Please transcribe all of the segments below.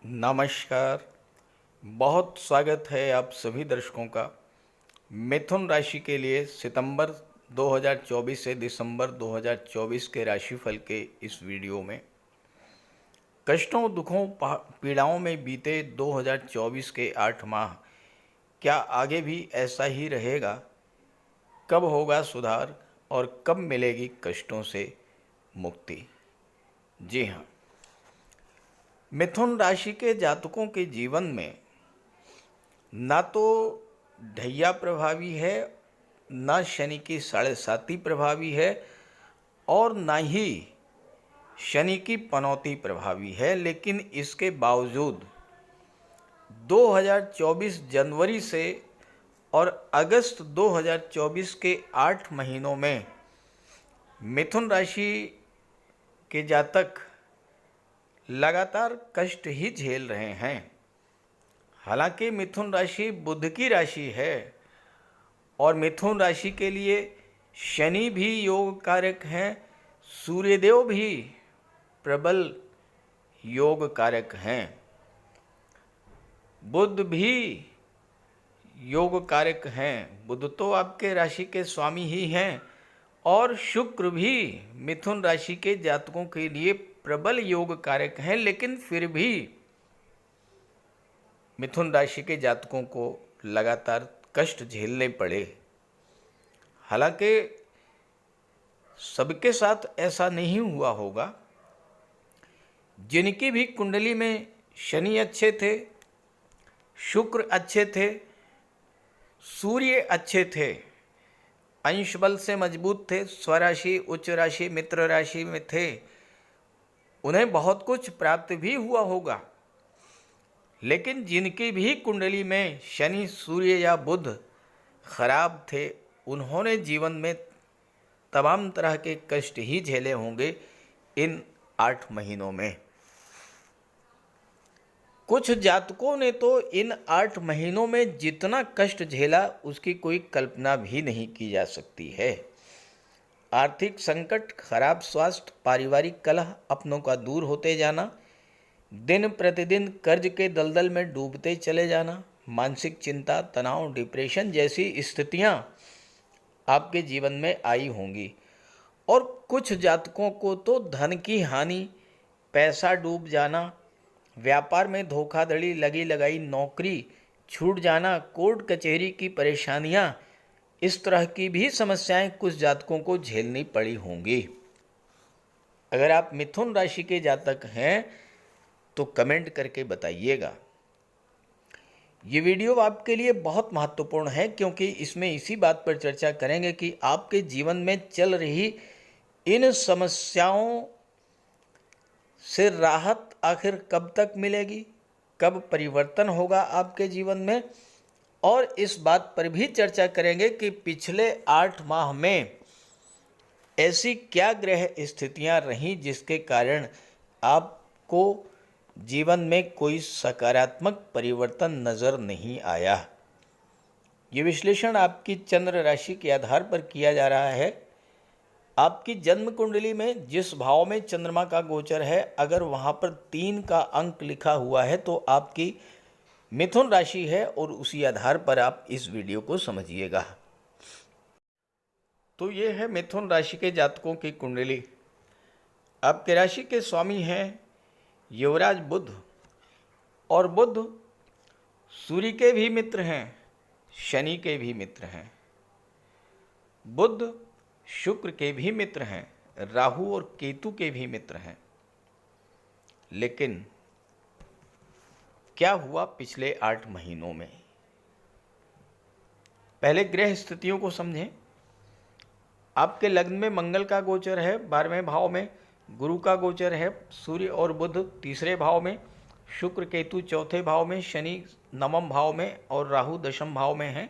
नमस्कार। बहुत स्वागत है आप सभी दर्शकों का मिथुन राशि के लिए सितंबर 2024 से दिसंबर 2024 के राशिफल के इस वीडियो में। कष्टों, दुखों, पीड़ाओं में बीते 2024 के 8 माह क्या आगे भी ऐसा ही रहेगा? कब होगा सुधार और कब मिलेगी कष्टों से मुक्ति? जी हाँ, मिथुन राशि के जातकों के जीवन में ना तो ढैया प्रभावी है, ना शनि की 7.5 प्रभावी है और ना ही शनि की पनौती प्रभावी है। लेकिन इसके बावजूद 2024 जनवरी से और अगस्त 2024 के 8 महीनों में मिथुन राशि के जातक लगातार कष्ट ही झेल रहे हैं। हालांकि मिथुन राशि बुध की राशि है और मिथुन राशि के लिए शनि भी योग कारक हैं, सूर्यदेव भी प्रबल योग कारक हैं, बुध भी योग कारक हैं। बुध तो आपके राशि के स्वामी ही हैं और शुक्र भी मिथुन राशि के जातकों के लिए प्रबल योग कारक हैं। लेकिन फिर भी मिथुन राशि के जातकों को लगातार कष्ट झेलने पड़े। हालांकि सबके साथ ऐसा नहीं हुआ होगा। जिनकी भी कुंडली में शनि अच्छे थे, शुक्र अच्छे थे, सूर्य अच्छे थे, अंश बल से मजबूत थे, स्वराशि, उच्च राशि, मित्र राशि में थे, उन्हें बहुत कुछ प्राप्त भी हुआ होगा। लेकिन जिनकी भी कुंडली में शनि, सूर्य या बुध खराब थे, उन्होंने जीवन में तमाम तरह के कष्ट ही झेले होंगे इन 8 महीनों में। कुछ जातकों ने तो इन 8 महीनों में जितना कष्ट झेला उसकी कोई कल्पना भी नहीं की जा सकती है। आर्थिक संकट, खराब स्वास्थ्य, पारिवारिक कलह, अपनों का दूर होते जाना, दिन प्रतिदिन कर्ज के दलदल में डूबते चले जाना, मानसिक चिंता, तनाव, डिप्रेशन जैसी स्थितियां आपके जीवन में आई होंगी। और कुछ जातकों को तो धन की हानि, पैसा डूब जाना, व्यापार में धोखाधड़ी, लगी लगाई नौकरी छूट जाना, कोर्ट कचहरी की परेशानियां, इस तरह की भी समस्याएं कुछ जातकों को झेलनी पड़ी होंगी। अगर आप मिथुन राशि के जातक हैं तो कमेंट करके बताइएगा। ये वीडियो आपके लिए बहुत महत्वपूर्ण है क्योंकि इसमें इसी बात पर चर्चा करेंगे कि आपके जीवन में चल रही इन समस्याओं से राहत आखिर कब तक मिलेगी, कब परिवर्तन होगा आपके जीवन में। और इस बात पर भी चर्चा करेंगे कि पिछले 8 माह में ऐसी क्या ग्रह स्थितियां रहीं जिसके कारण आपको जीवन में कोई सकारात्मक परिवर्तन नज़र नहीं आया। ये विश्लेषण आपकी चंद्र राशि के आधार पर किया जा रहा है। आपकी जन्म कुंडली में जिस भाव में चंद्रमा का गोचर है, अगर वहाँ पर 3 का अंक लिखा हुआ है तो आपकी मिथुन राशि है और उसी आधार पर आप इस वीडियो को समझिएगा। तो ये है मिथुन राशि के जातकों की कुंडली। आपके राशि के स्वामी हैं युवराज बुध, और बुध सूर्य के भी मित्र हैं, शनि के भी मित्र हैं, बुध शुक्र के भी मित्र हैं, राहु और केतु के भी मित्र हैं। लेकिन क्या हुआ पिछले 8 महीनों में? पहले ग्रह स्थितियों को समझें। आपके लग्न में मंगल का गोचर है 12वें भाव में, गुरु का गोचर है, सूर्य और बुध 3रे भाव में, शुक्र केतु 4थे भाव में, शनि 9वें भाव में और राहु 10वें भाव में हैं।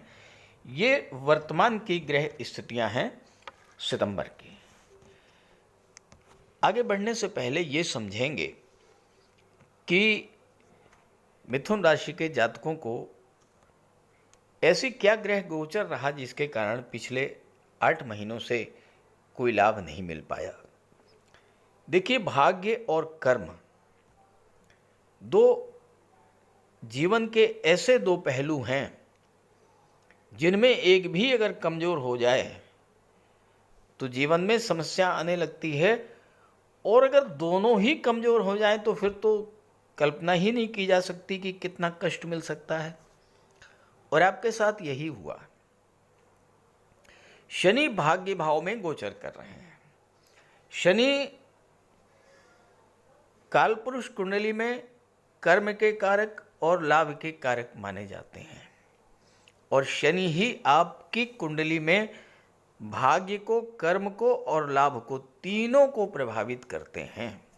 ये वर्तमान की ग्रह स्थितियां हैं सितंबर की। आगे बढ़ने से पहले ये समझेंगे कि मिथुन राशि के जातकों को ऐसी क्या ग्रह गोचर रहा जिसके कारण पिछले 8 महीनों से कोई लाभ नहीं मिल पाया। देखिए, भाग्य और कर्म 2 जीवन के ऐसे दो पहलू हैं जिनमें एक भी अगर कमज़ोर हो जाए तो जीवन में समस्या आने लगती है, और अगर दोनों ही कमज़ोर हो जाएं तो फिर तो कल्पना ही नहीं की जा सकती कि कितना कष्ट मिल सकता है। और आपके साथ यही हुआ। शनि भाग्य भाव में गोचर कर रहे हैं। शनि कालपुरुष कुंडली में कर्म के कारक और लाभ के कारक माने जाते हैं, और शनि ही आपकी कुंडली में भाग्य को, कर्म को और लाभ को, तीनों को प्रभावित करते हैं।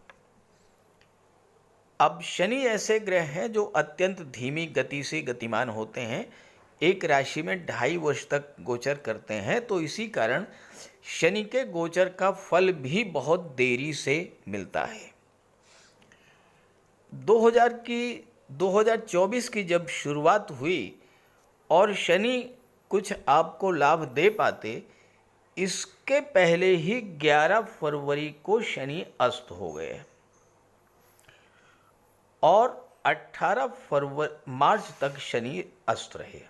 अब शनि ऐसे ग्रह हैं जो अत्यंत धीमी गति से गतिमान होते हैं, एक राशि में 2.5 वर्ष तक गोचर करते हैं। तो इसी कारण शनि के गोचर का फल भी बहुत देरी से मिलता है। 2024 की जब शुरुआत हुई और शनि कुछ आपको लाभ दे पाते, इसके पहले ही 11 फरवरी को शनि अस्त हो गए और 18 मार्च तक शनि अस्त रहे।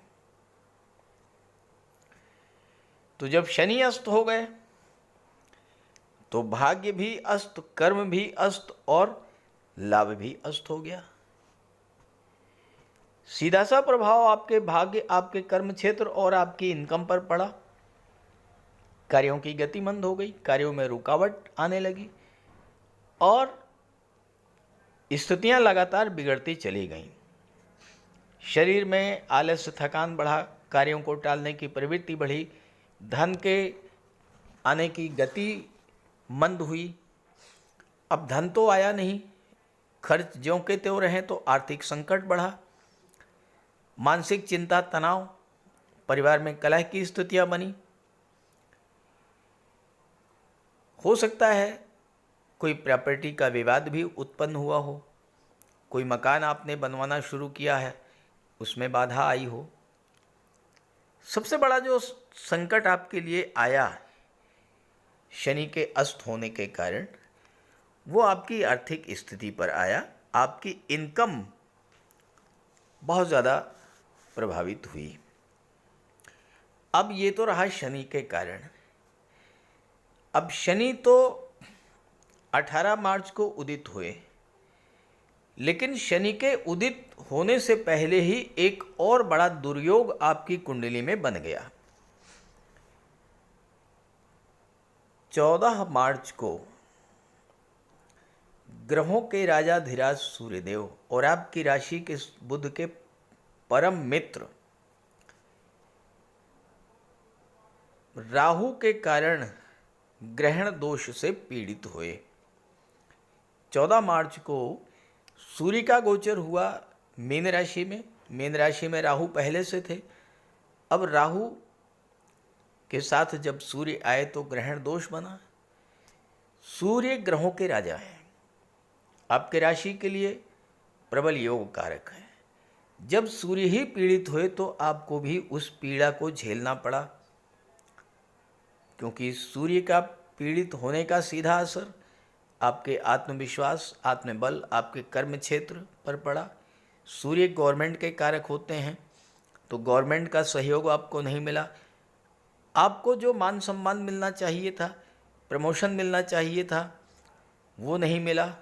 तो जब शनि अस्त हो गए तो भाग्य भी अस्त, कर्म भी अस्त और लाभ भी अस्त हो गया। सीधा सा प्रभाव आपके भाग्य, आपके कर्म क्षेत्र और आपकी इनकम पर पड़ा। कार्यों की गति मंद हो गई, कार्यों में रुकावट आने लगी और स्थितियां लगातार बिगड़ती चली गईं। शरीर में आलस्य, थकान बढ़ा, कार्यों को टालने की प्रवृत्ति बढ़ी, धन के आने की गति मंद हुई। अब धन तो आया नहीं, खर्च ज्यों के त्यों रहे, तो आर्थिक संकट बढ़ा, मानसिक चिंता, तनाव, परिवार में कलह की स्थितियां बनी। हो सकता है कोई प्रॉपर्टी का विवाद भी उत्पन्न हुआ हो, कोई मकान आपने बनवाना शुरू किया है, उसमें बाधा आई हो। सबसे बड़ा जो संकट आपके लिए आया शनि के अस्त होने के कारण, वो आपकी आर्थिक स्थिति पर आया। आपकी इनकम बहुत ज़्यादा प्रभावित हुई। अब ये तो रहा शनि के कारण। अब शनि तो 18 मार्च को उदित हुए, लेकिन शनि के उदित होने से पहले ही एक और बड़ा दुर्योग आपकी कुंडली में बन गया। 14 मार्च को ग्रहों के राजाधिराज सूर्यदेव और आपकी राशि के बुध के परम मित्र राहु के कारण ग्रहण दोष से पीड़ित हुए। 14 मार्च को सूर्य का गोचर हुआ मीन राशि में। मीन राशि में राहु पहले से थे। अब राहु के साथ जब सूर्य आए तो ग्रहण दोष बना। सूर्य ग्रहों के राजा हैं, आपके राशि के लिए प्रबल योग कारक है। जब सूर्य ही पीड़ित हुए तो आपको भी उस पीड़ा को झेलना पड़ा, क्योंकि सूर्य का पीड़ित होने का सीधा असर आपके आत्मविश्वास, आत्मबल, आपके कर्म क्षेत्र पर पड़ा। सूर्य गवर्नमेंट के कारक होते हैं, तो गवर्नमेंट का सहयोग आपको नहीं मिला। आपको जो मान सम्मान मिलना चाहिए था, प्रमोशन मिलना चाहिए था, वो नहीं मिला।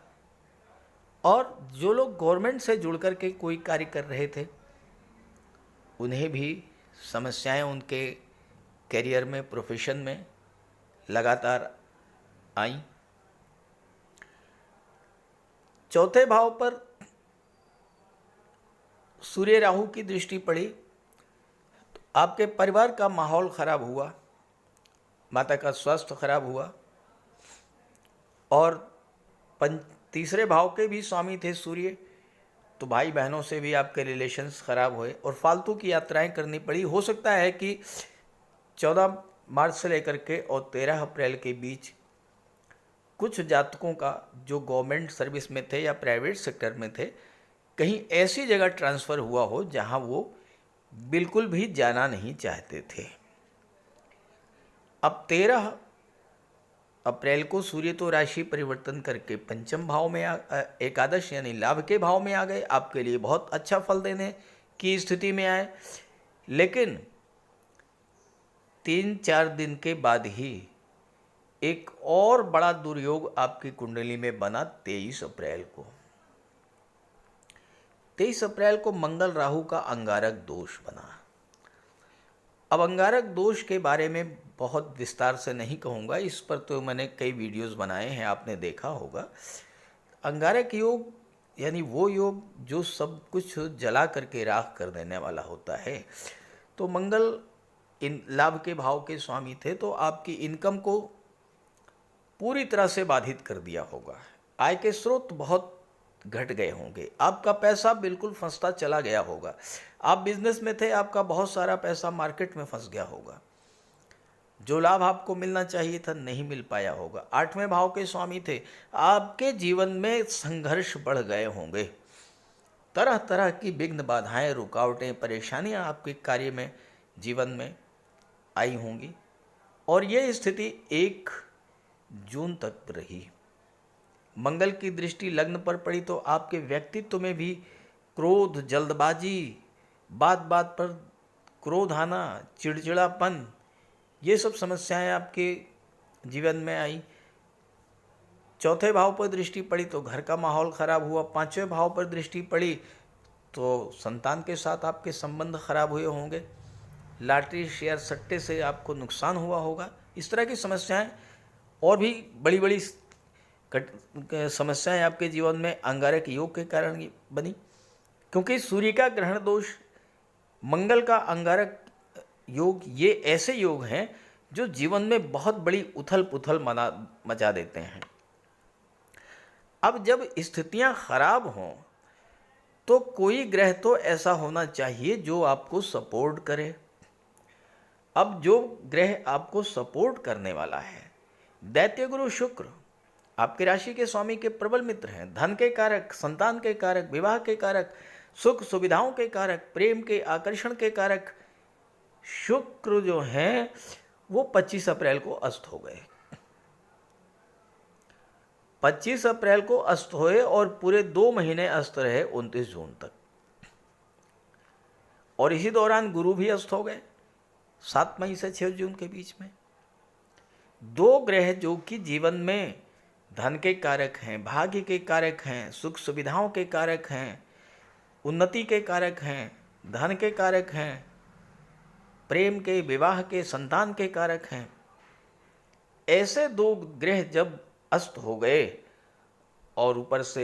और जो लोग गवर्नमेंट से जुड़ कर के कोई कार्य कर रहे थे, उन्हें भी समस्याएं उनके करियर में, प्रोफेशन में लगातार आई। चौथे भाव पर सूर्य राहु की दृष्टि पड़ी तो आपके परिवार का माहौल खराब हुआ, माता का स्वास्थ्य खराब हुआ। और तीसरे भाव के भी स्वामी थे सूर्य, तो भाई बहनों से भी आपके रिलेशंस खराब हुए और फालतू की यात्राएं करनी पड़ी। हो सकता है कि 14 मार्च से लेकर के और 13 अप्रैल के बीच कुछ जातकों का जो गवर्नमेंट सर्विस में थे या प्राइवेट सेक्टर में थे, कहीं ऐसी जगह ट्रांसफ़र हुआ हो जहां वो बिल्कुल भी जाना नहीं चाहते थे। अब 13 अप्रैल को सूर्य तो राशि परिवर्तन करके पंचम भाव में एकादश यानी लाभ के भाव में आ गए, आपके लिए बहुत अच्छा फल देने की स्थिति में आए। लेकिन 3-4 दिन के बाद ही एक और बड़ा दुर्योग आपकी कुंडली में बना 23 अप्रैल को। 23 अप्रैल को मंगल राहु का अंगारक दोष बना। अब अंगारक दोष के बारे में बहुत विस्तार से नहीं कहूँगा, इस पर तो मैंने कई वीडियोस बनाए हैं, आपने देखा होगा। अंगारक योग यानी वो योग जो सब कुछ जला करके राख कर देने वाला होता है। तो मंगल इन लाभ के भाव के स्वामी थे, तो आपकी इनकम को पूरी तरह से बाधित कर दिया होगा। आय के स्रोत बहुत घट गए होंगे, आपका पैसा बिल्कुल फंसता चला गया होगा। आप बिजनेस में थे, आपका बहुत सारा पैसा मार्केट में फंस गया होगा। जो लाभ आपको मिलना चाहिए था नहीं मिल पाया होगा। 8वें भाव के स्वामी थे, आपके जीवन में संघर्ष बढ़ गए होंगे। तरह तरह की विघ्न बाधाएं, रुकावटें, परेशानियां आपके कार्य में, जीवन में आई होंगी। और ये स्थिति 1 जून तक रही। मंगल की दृष्टि लग्न पर पड़ी तो आपके व्यक्तित्व में भी क्रोध, जल्दबाजी, बात बात पर क्रोध आना, चिड़चिड़ापन, ये सब समस्याएं आपके जीवन में आई। 4थे भाव पर दृष्टि पड़ी तो घर का माहौल खराब हुआ। 5वें भाव पर दृष्टि पड़ी तो संतान के साथ आपके संबंध खराब हुए होंगे। लॉटरी, शेयर, सट्टे से आपको नुकसान हुआ होगा। इस तरह की समस्याएं और भी बड़ी बड़ी समस्याएं आपके जीवन में अंगारक योग के कारण बनी, क्योंकि सूर्य का ग्रहण दोष, मंगल का अंगारक योग, ये ऐसे योग हैं जो जीवन में बहुत बड़ी उथल पुथल मचा देते हैं। अब जब स्थितियां खराब हों तो कोई ग्रह तो ऐसा होना चाहिए जो आपको सपोर्ट करे। अब जो ग्रह आपको सपोर्ट करने वाला है, दैत्य गुरु शुक्र, आपके राशि के स्वामी के प्रबल मित्र हैं, धन के कारक, संतान के कारक, विवाह के कारक, सुख सुविधाओं के कारक, प्रेम के आकर्षण के कारक शुक्र जो हैं वो 25 अप्रैल को अस्त हो गए। 25 अप्रैल को अस्त हुए और पूरे 2 महीने अस्त रहे 29 जून तक। और इसी दौरान गुरु भी अस्त हो गए 7 मई से 6 जून के बीच में। 2 ग्रह जो कि जीवन में धन के कारक हैं, भाग्य के कारक हैं, सुख सुविधाओं के कारक हैं, उन्नति के कारक हैं, धन के कारक हैं, प्रेम के, विवाह के, संतान के कारक हैं, ऐसे 2 ग्रह जब अस्त हो गए और ऊपर से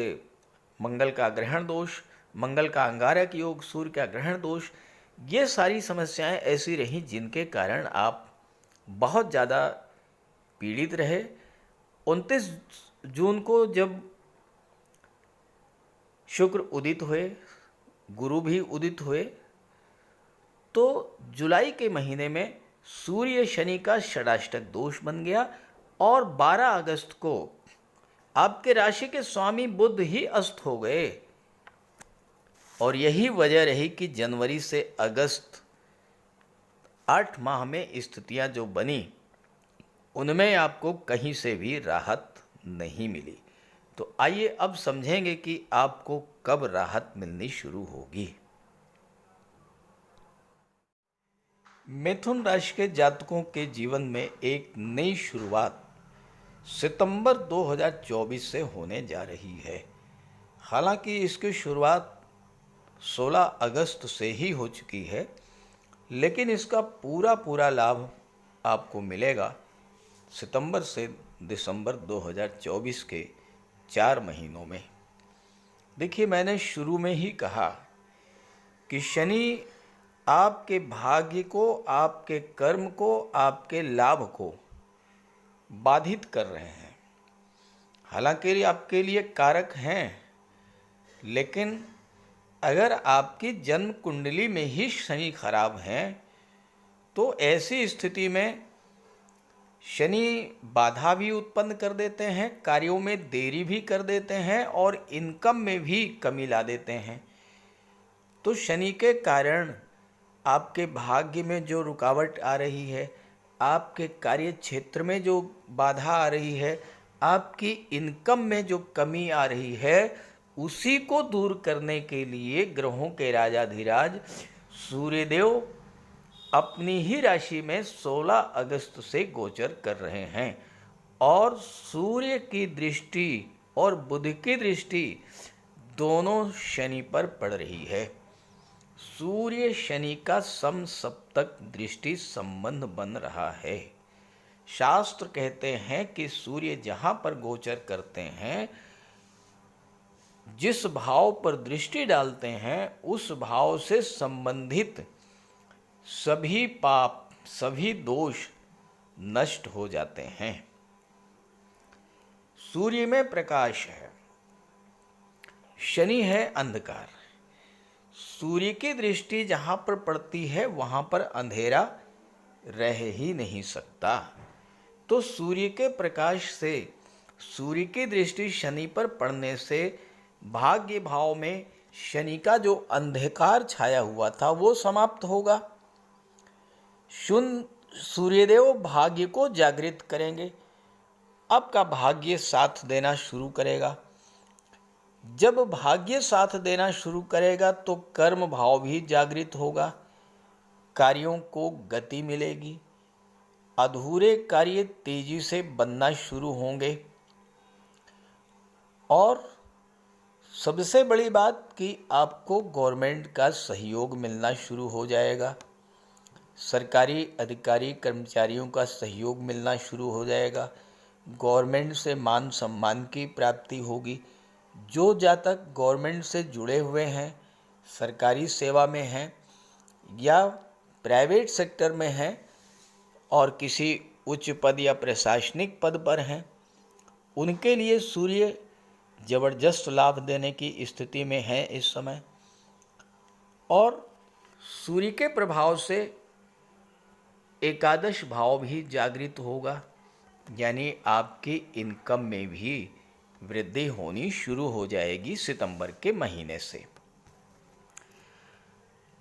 मंगल का ग्रहण दोष, मंगल का अंगारक योग, सूर्य का ग्रहण दोष, ये सारी समस्याएं ऐसी रहीं जिनके कारण आप बहुत ज़्यादा पीड़ित रहे। 29 जून को जब शुक्र उदित हुए, गुरु भी उदित हुए, तो जुलाई के महीने में सूर्य शनि का षडाष्टक दोष बन गया और 12 अगस्त को आपके राशि के स्वामी बुध ही अस्त हो गए। और यही वजह रही कि जनवरी से अगस्त 8 माह में स्थितियां जो बनी उनमें आपको कहीं से भी राहत नहीं मिली। तो आइए अब समझेंगे कि आपको कब राहत मिलनी शुरू होगी। मिथुन राशि के जातकों के जीवन में एक नई शुरुआत सितंबर 2024 से होने जा रही है। हालांकि इसकी शुरुआत 16 अगस्त से ही हो चुकी है, लेकिन इसका पूरा लाभ आपको मिलेगा सितंबर से दिसंबर 2024 के 4 महीनों में। देखिए, मैंने शुरू में ही कहा कि शनि आपके भाग्य को, आपके कर्म को, आपके लाभ को बाधित कर रहे हैं। हालांकि आपके लिए कारक हैं, लेकिन अगर आपकी जन्म कुंडली में ही शनि खराब हैं तो ऐसी स्थिति में शनि बाधा भी उत्पन्न कर देते हैं, कार्यों में देरी भी कर देते हैं और इनकम में भी कमी ला देते हैं। तो शनि के कारण आपके भाग्य में जो रुकावट आ रही है, आपके कार्य क्षेत्र में जो बाधा आ रही है, आपकी इनकम में जो कमी आ रही है, उसी को दूर करने के लिए ग्रहों के राजाधिराज सूर्यदेव अपनी ही राशि में 16 अगस्त से गोचर कर रहे हैं और सूर्य की दृष्टि और बुध की दृष्टि दोनों शनि पर पड़ रही है। सूर्य शनि का समसप्तक दृष्टि संबंध बन रहा है। शास्त्र कहते हैं कि सूर्य जहाँ पर गोचर करते हैं, जिस भाव पर दृष्टि डालते हैं, उस भाव से संबंधित सभी पाप, सभी दोष नष्ट हो जाते हैं। सूर्य में प्रकाश है, शनि है अंधकार। सूर्य की दृष्टि जहाँ पर पड़ती है वहाँ पर अंधेरा रह ही नहीं सकता। तो सूर्य के प्रकाश से, सूर्य की दृष्टि शनि पर पड़ने से भाग्य भाव में शनि का जो अंधकार छाया हुआ था वो समाप्त होगा। सूर्यदेव भाग्य को जागृत करेंगे। आपका भाग्य साथ देना शुरू करेगा। जब भाग्य साथ देना शुरू करेगा तो कर्म भाव भी जागृत होगा, कार्यों को गति मिलेगी, अधूरे कार्य तेजी से बनना शुरू होंगे और सबसे बड़ी बात कि आपको गवर्नमेंट का सहयोग मिलना शुरू हो जाएगा। सरकारी अधिकारी कर्मचारियों का सहयोग मिलना शुरू हो जाएगा। गवर्नमेंट से मान सम्मान की प्राप्ति होगी। जो जातक गवर्नमेंट से जुड़े हुए हैं, सरकारी सेवा में हैं या प्राइवेट सेक्टर में हैं और किसी उच्च पद या प्रशासनिक पद पर हैं, उनके लिए सूर्य जबरदस्त लाभ देने की स्थिति में है इस समय। और सूर्य के प्रभाव से एकादश भाव भी जागृत होगा, यानी आपकी इनकम में भी वृद्धि होनी शुरू हो जाएगी सितंबर के महीने से।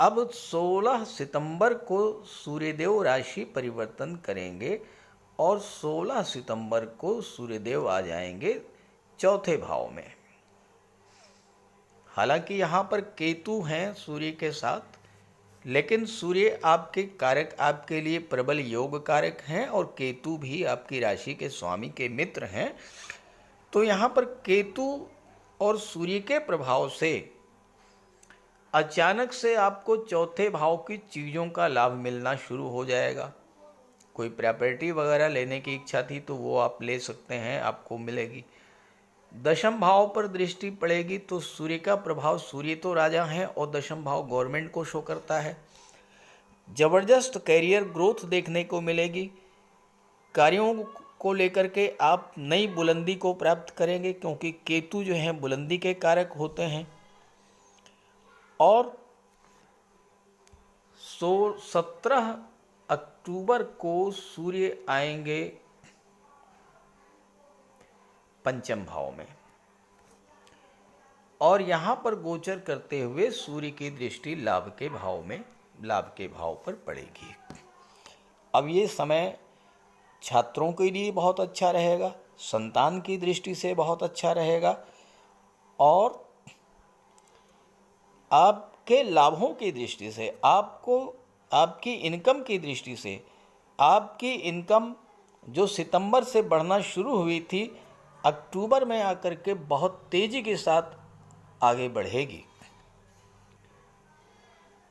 अब 16 सितंबर को सूर्यदेव राशि परिवर्तन करेंगे और 16 सितंबर को सूर्यदेव आ जाएंगे चौथे भाव में। हालांकि यहाँ पर केतु हैं सूर्य के साथ, लेकिन सूर्य आपके कारक, आपके लिए प्रबल योग कारक हैं और केतु भी आपकी राशि के स्वामी के मित्र हैं। तो यहाँ पर केतु और सूर्य के प्रभाव से अचानक से आपको चौथे भाव की चीज़ों का लाभ मिलना शुरू हो जाएगा। कोई प्रॉपर्टी वगैरह लेने की इच्छा थी तो वो आप ले सकते हैं, आपको मिलेगी। दशम भाव पर दृष्टि पड़ेगी तो सूर्य का प्रभाव, सूर्य तो राजा हैं और दशम भाव गवर्नमेंट को शो करता है। जबरदस्त कैरियर ग्रोथ देखने को मिलेगी। कार्यों को लेकर के आप नई बुलंदी को प्राप्त करेंगे, क्योंकि केतु जो हैं बुलंदी के कारक होते हैं। और 17 अक्टूबर को सूर्य आएंगे पंचम भाव में और यहाँ पर गोचर करते हुए सूर्य की दृष्टि लाभ के भाव पर पड़ेगी। अब ये समय छात्रों के लिए बहुत अच्छा रहेगा, संतान की दृष्टि से बहुत अच्छा रहेगा और आपके लाभों की दृष्टि से, आपको आपकी इनकम की दृष्टि से, आपकी इनकम जो सितंबर से बढ़ना शुरू हुई थी, अक्टूबर में आकर के बहुत तेज़ी के साथ आगे बढ़ेगी।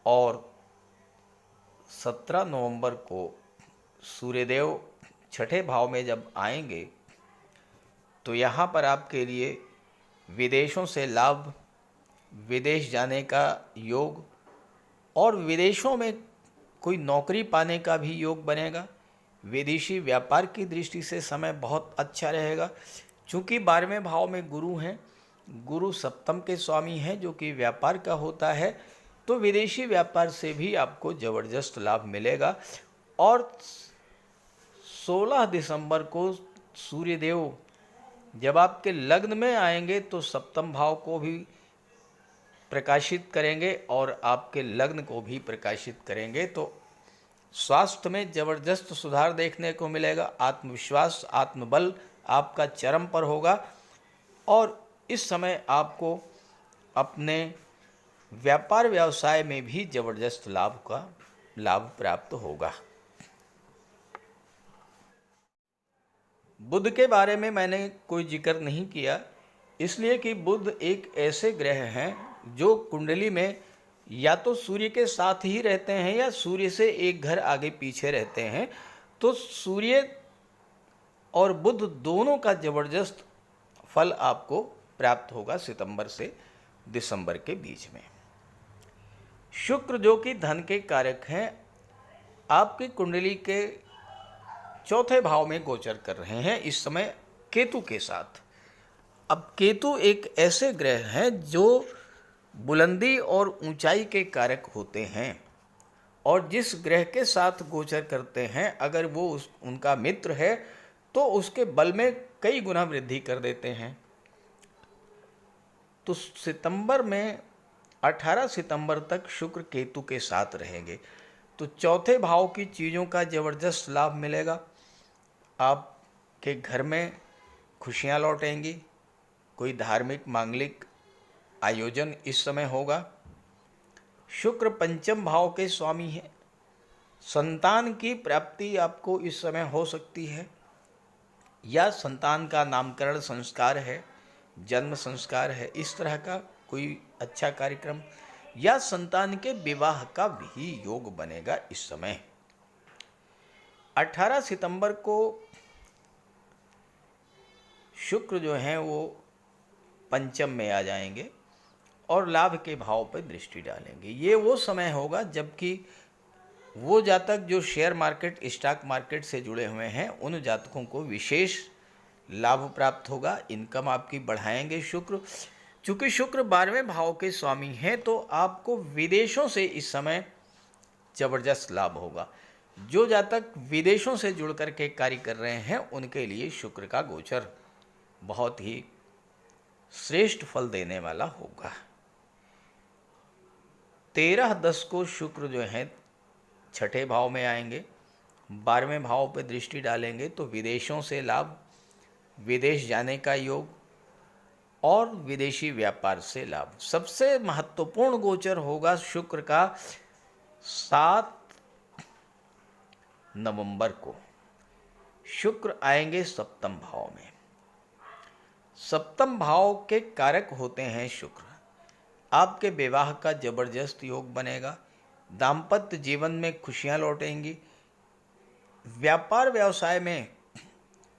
और 17 नवंबर को सूर्यदेव छठे भाव में जब आएंगे तो यहाँ पर आपके लिए विदेशों से लाभ, विदेश जाने का योग और विदेशों में कोई नौकरी पाने का भी योग बनेगा। विदेशी व्यापार की दृष्टि से समय बहुत अच्छा रहेगा। चूँकि 12वें भाव में गुरु हैं, गुरु सप्तम के स्वामी हैं जो कि व्यापार का होता है, तो विदेशी व्यापार से भी आपको ज़बरदस्त लाभ मिलेगा। और 16 दिसंबर को सूर्यदेव जब आपके लग्न में आएंगे तो सप्तम भाव को भी प्रकाशित करेंगे और आपके लग्न को भी प्रकाशित करेंगे। तो स्वास्थ्य में जबरदस्त सुधार देखने को मिलेगा। आत्मविश्वास, आत्मबल आपका चरम पर होगा और इस समय आपको अपने व्यापार व्यवसाय में भी जबरदस्त लाभ प्राप्त होगा। बुध के बारे में मैंने कोई जिक्र नहीं किया, इसलिए कि बुध एक ऐसे ग्रह हैं जो कुंडली में या तो सूर्य के साथ ही रहते हैं या सूर्य से एक घर आगे पीछे रहते हैं। तो सूर्य और बुध दोनों का जबरदस्त फल आपको प्राप्त होगा सितंबर से दिसंबर के बीच में। शुक्र जो कि धन के कारक हैं, आपकी कुंडली के चौथे भाव में गोचर कर रहे हैं इस समय केतु के साथ। अब केतु एक ऐसे ग्रह हैं जो बुलंदी और ऊंचाई के कारक होते हैं और जिस ग्रह के साथ गोचर करते हैं अगर वो उनका मित्र है तो उसके बल में कई गुना वृद्धि कर देते हैं। तो सितंबर में 18 सितंबर तक शुक्र केतु के साथ रहेंगे तो चौथे भाव की चीज़ों का ज़बरदस्त लाभ मिलेगा। आपके घर में खुशियाँ लौटेंगी, कोई धार्मिक मांगलिक आयोजन इस समय होगा। शुक्र पंचम भाव के स्वामी हैं, संतान की प्राप्ति आपको इस समय हो सकती है या संतान का नामकरण संस्कार है, जन्म संस्कार है, इस तरह का कोई अच्छा कार्यक्रम या संतान के विवाह का भी योग बनेगा इस समय। 18 सितंबर को शुक्र जो हैं वो पंचम में आ जाएंगे और लाभ के भाव पर दृष्टि डालेंगे। ये वो समय होगा जबकि वो जातक जो शेयर मार्केट, स्टॉक मार्केट से जुड़े हुए हैं उन जातकों को विशेष लाभ प्राप्त होगा। इनकम आपकी बढ़ाएंगे शुक्र। चूँकि शुक्र 12वें भाव के स्वामी हैं तो आपको विदेशों से इस समय जबरदस्त लाभ होगा। जो जातक विदेशों से जुड़ कर के कार्य कर रहे हैं उनके लिए शुक्र का गोचर बहुत ही श्रेष्ठ फल देने वाला होगा। 13/10 को शुक्र जो है छठे भाव में आएंगे, 12वें भाव पर दृष्टि डालेंगे तो विदेशों से लाभ, विदेश जाने का योग और विदेशी व्यापार से लाभ। सबसे महत्वपूर्ण गोचर होगा शुक्र का 7 नवंबर को। शुक्र आएंगे सप्तम भाव में। सप्तम भाव के कारक होते हैं शुक्र। आपके विवाह का जबरदस्त योग बनेगा, दाम्पत्य जीवन में खुशियां लौटेंगी, व्यापार व्यवसाय में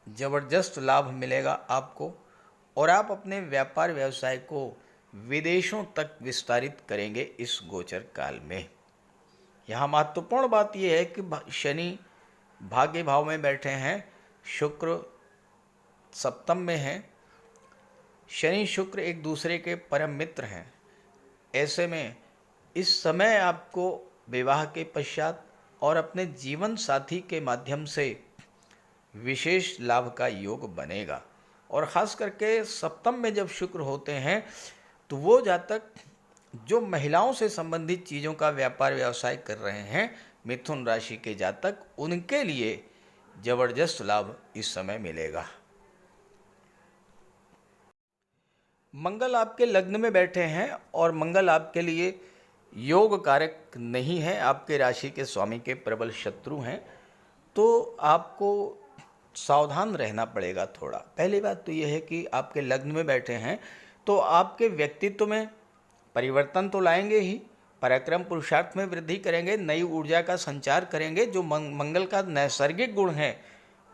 जबरदस्त लाभ मिलेगा आपको और आप अपने व्यापार व्यवसाय को विदेशों तक विस्तारित करेंगे इस गोचर काल में। यहाँ महत्वपूर्ण बात यह है कि शनि भाग्य भाव में बैठे हैं, शुक्र सप्तम में हैं। शनि शुक्र एक दूसरे के परम मित्र हैं। ऐसे में इस समय आपको विवाह के पश्चात और अपने जीवन साथी के माध्यम से विशेष लाभ का योग बनेगा और ख़ास करके सप्तम में जब शुक्र होते हैं तो वो जातक जो महिलाओं से संबंधित चीज़ों का व्यापार व्यवसाय कर रहे हैं, मिथुन राशि के जातक, उनके लिए जबरदस्त लाभ इस समय मिलेगा। मंगल आपके लग्न में बैठे हैं और मंगल आपके लिए योग कारक नहीं है, आपके राशि के स्वामी के प्रबल शत्रु हैं, तो आपको सावधान रहना पड़ेगा थोड़ा। पहली बात तो यह है कि आपके लग्न में बैठे हैं तो आपके व्यक्तित्व में परिवर्तन तो लाएंगे ही, पराक्रम पुरुषार्थ में वृद्धि करेंगे, नई ऊर्जा का संचार करेंगे। जो मंगल का नैसर्गिक गुण है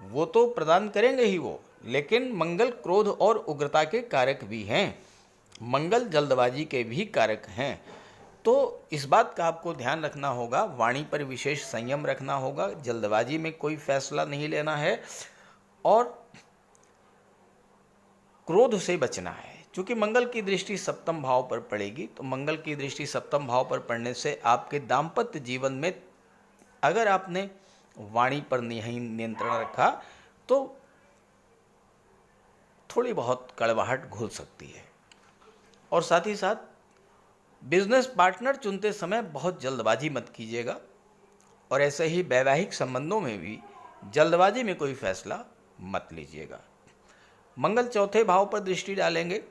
वो तो प्रदान करेंगे ही वो, लेकिन मंगल क्रोध और उग्रता के कारक भी हैं, मंगल जल्दबाजी के भी कारक हैं। तो इस बात का आपको ध्यान रखना होगा, वाणी पर विशेष संयम रखना होगा, जल्दबाजी में कोई फैसला नहीं लेना है और क्रोध से बचना है। क्योंकि मंगल की दृष्टि सप्तम भाव पर पड़ेगी तो मंगल की दृष्टि सप्तम भाव पर पड़ने से आपके दाम्पत्य जीवन में अगर आपने वाणी पर नहीं नियंत्रण रखा तो थोड़ी बहुत कड़वाहट घुल सकती है। और साथ ही साथ बिजनेस पार्टनर चुनते समय बहुत जल्दबाजी मत कीजिएगा और ऐसे ही वैवाहिक संबंधों में भी जल्दबाजी में कोई फैसला मत लीजिएगा। मंगल चौथे भाव पर दृष्टि डालेंगे,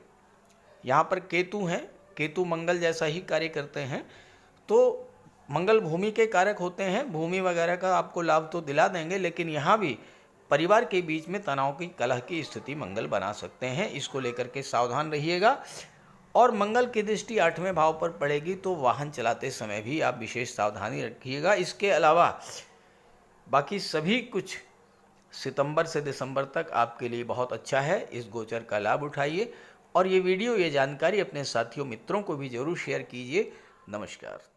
यहाँ पर केतु हैं, केतु मंगल जैसा ही कार्य करते हैं, तो मंगल भूमि के कारक होते हैं, भूमि वगैरह का आपको लाभ तो दिला देंगे, लेकिन यहाँ भी परिवार के बीच में तनाव की कलह की स्थिति मंगल बना सकते हैं, इसको लेकर के सावधान रहिएगा। और मंगल की दृष्टि 8वें भाव पर पड़ेगी तो वाहन चलाते समय भी आप विशेष सावधानी रखिएगा। इसके अलावा बाकी सभी कुछ सितंबर से दिसंबर तक आपके लिए बहुत अच्छा है, इस गोचर का लाभ उठाइए और ये वीडियो, ये जानकारी अपने साथियों मित्रों को भी जरूर शेयर कीजिए। नमस्कार।